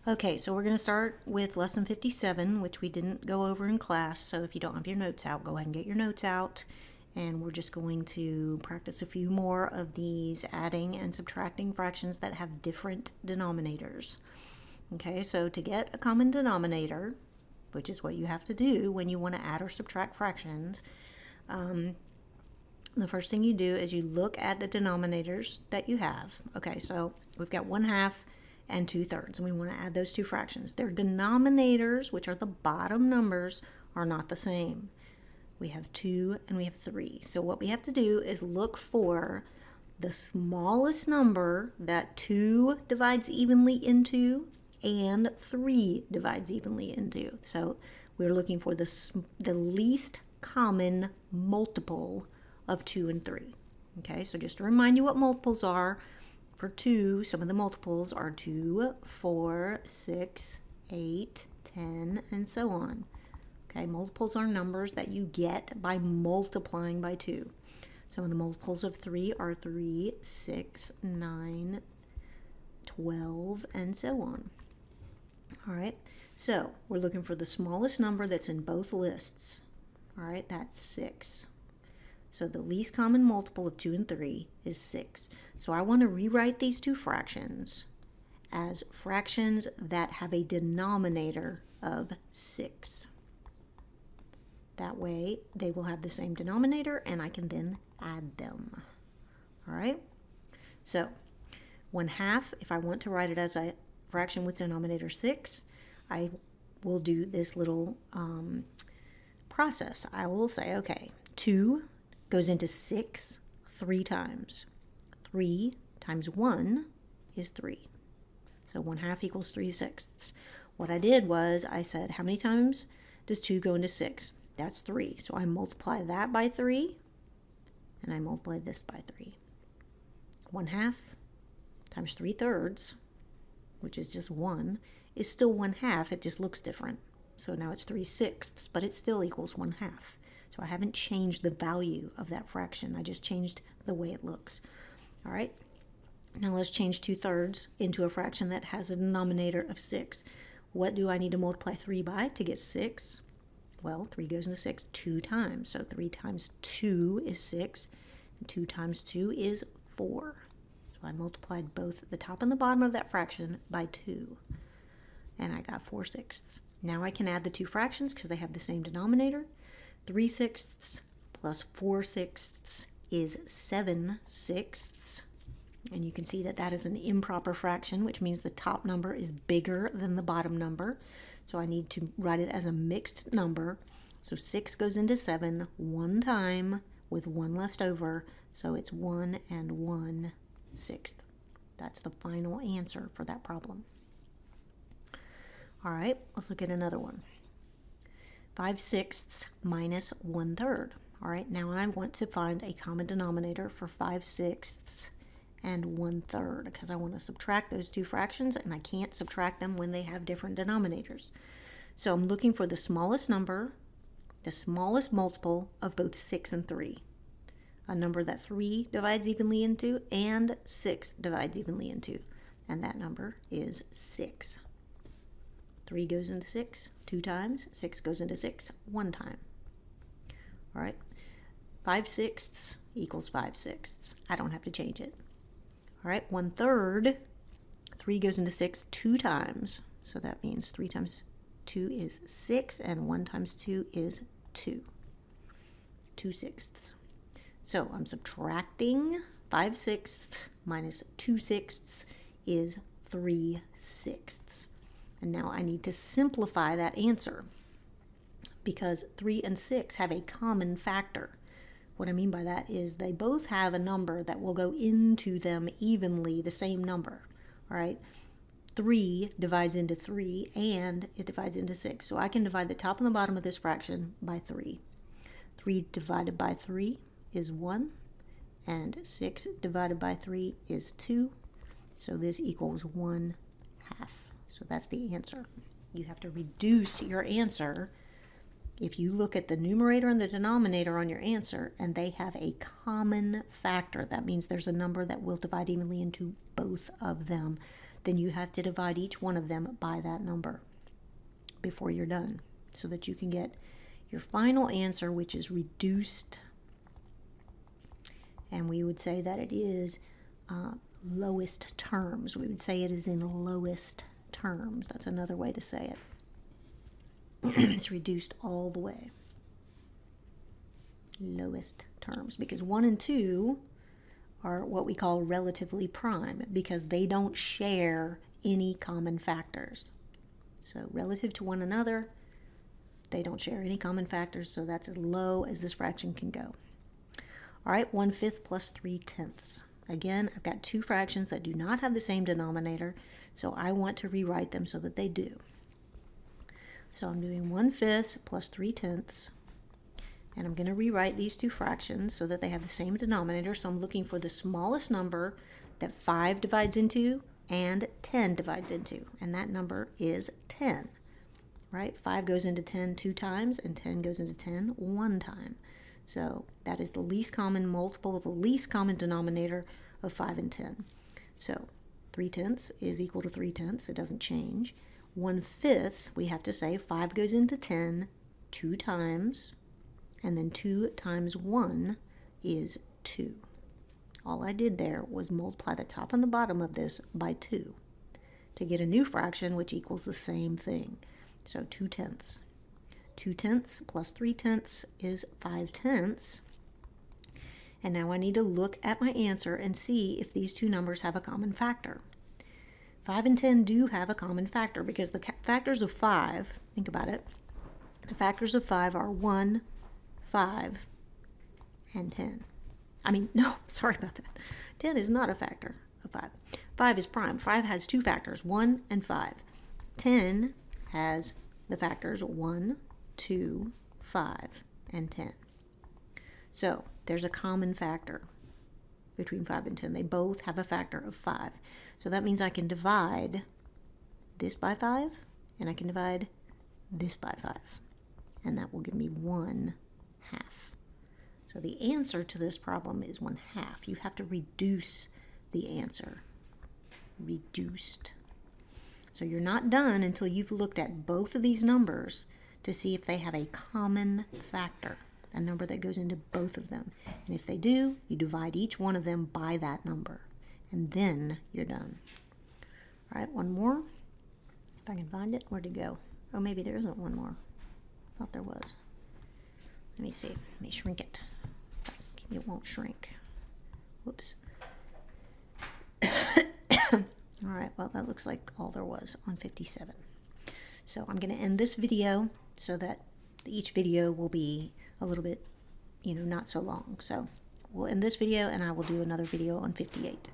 Okay, so we're going to start with lesson 57, which we didn't go over in class. So if you don't have your notes out, go ahead and get your notes out. And we're just going to practice a few more of these adding and subtracting fractions that have different denominators. Okay, so to get a common denominator, which is what you have to do when you want to add or subtract fractions, the first thing you do is you look at the denominators that you have. Okay, so we've got 1/2 and 2/3, and we want to add those two fractions. Their denominators, which are the bottom numbers, are not the same. We have 2 and we have 3. So what we have to do is look for the smallest number that 2 divides evenly into and 3 divides evenly into. So we're looking for the least common multiple of 2 and 3. Okay, so just to remind you what multiples are, for 2, some of the multiples are 2, 4, 6, 8, 10, and so on. Okay, multiples are numbers that you get by multiplying by 2. Some of the multiples of 3 are 3, 6, 9, 12, and so on. All right, so we're looking for the smallest number that's in both lists. All right, that's 6. So the least common multiple of 2 and 3 is 6. So I want to rewrite these two fractions as fractions that have a denominator of 6. That way they will have the same denominator and I can then add them. All right? So 1/2, if I want to write it as a fraction with denominator 6, I will do this little process. I will say, okay, 2 goes into 6 3 times. 3 times 1 is 3. So 1/2 equals 3/6. What I did was I said, how many times does 2 go into 6? That's 3. So I multiply that by 3, and I multiply this by 3. 1/2 times 3/3, which is just 1, is still 1/2. It just looks different. So now it's 3/6, but it still equals 1/2. So I haven't changed the value of that fraction. I just changed the way it looks. All right. Now let's change 2/3 into a fraction that has a denominator of 6. What do I need to multiply 3 by to get 6? Well, 3 goes into 6 2 times. So 3 times 2 is 6, and 2 times 2 is 4. So I multiplied both the top and the bottom of that fraction by 2, and I got 4/6. Now I can add the two fractions because they have the same denominator. 3/6 plus 4/6 is 7/6. And you can see that that is an improper fraction, which means the top number is bigger than the bottom number. So I need to write it as a mixed number. So 6 goes into 7 one time with 1 left over. So it's 1 and 1/6. That's the final answer for that problem. All right, let's look at another one. 5/6 minus 1/3. All right, now I want to find a common denominator for 5/6 and 1/3 because I want to subtract those two fractions, and I can't subtract them when they have different denominators. So I'm looking for the smallest number, the smallest multiple of both 6 and 3. A number that 3 divides evenly into and 6 divides evenly into, and that number is 6. 3 goes into 6 2 times, 6 goes into 6 1 time. All right, 5/6 equals 5/6. I don't have to change it. All right, 1/3, 3 goes into 6 2 times. So that means 3 times 2 is 6, and 1 times 2 is 2. 2/6. So I'm subtracting 5/6 minus 2/6 is 3/6. And now I need to simplify that answer because 3 and 6 have a common factor. What I mean by that is they both have a number that will go into them evenly, the same number. All right, 3 divides into 3 and it divides into 6. So I can divide the top and the bottom of this fraction by 3. 3 divided by 3 is 1, and 6 divided by 3 is 2. So this equals 1/2. So that's the answer. You have to reduce your answer if you look at the numerator and the denominator on your answer and they have a common factor. That means there's a number that will divide evenly into both of them. then you have to divide each one of them by that number before you're done, so that you can get your final answer, which is reduced. And we would say that it is lowest terms. We would say it is in lowest terms. That's another way to say it. It's reduced all the way. Lowest terms, because 1 and 2 are what we call relatively prime, because they don't share any common factors. So relative to one another, they don't share any common factors, so that's as low as this fraction can go. All right, 1/5 plus 3/10. Again, I've got two fractions that do not have the same denominator, so I want to rewrite them so that they do. So I'm doing 1/5 plus 3/10, and I'm going to rewrite these two fractions so that they have the same denominator. So I'm looking for the smallest number that 5 divides into and 10 divides into, and that number is 10. Right? 5 goes into 10 2 times, and 10 goes into 10 1 time. So that is the least common multiple of the least common denominator of 5 and 10. So 3/10 is equal to 3/10. It doesn't change. 1/5, we have to say 5 goes into 10 2 times, and then 2 times 1 is 2. All I did there was multiply the top and the bottom of this by 2 to get a new fraction which equals the same thing. So 2/10. 2/10 plus 3/10 is 5/10. And now I need to look at my answer and see if these two numbers have a common factor. 5 and 10 do have a common factor, because the factors of 5, think about it, the factors of 5 are 1, 5, and 10. I mean, no, sorry about that. 10 is not a factor of 5. 5 is prime. 5 has two factors, 1 and 5. 10 has the factors 1, 2, 5, and 10. So there's a common factor between 5 and 10. They both have a factor of 5. So that means I can divide this by 5, and I can divide this by 5. And that will give me 1/2. So the answer to this problem is 1/2. You have to reduce the answer. Reduced. So you're not done until you've looked at both of these numbers to see if they have a common factor, a number that goes into both of them. And if they do, you divide each one of them by that number. And then you're done. All right, one more. If I can find it. Where'd it go? Oh, maybe there isn't one more. I thought there was. Let me see. Let me shrink it. It won't shrink. Whoops. All right, well, that looks like all there was on 57. So I'm going to end this video so that each video will be a little bit, not so long. So we'll end this video, and I will do another video on 58.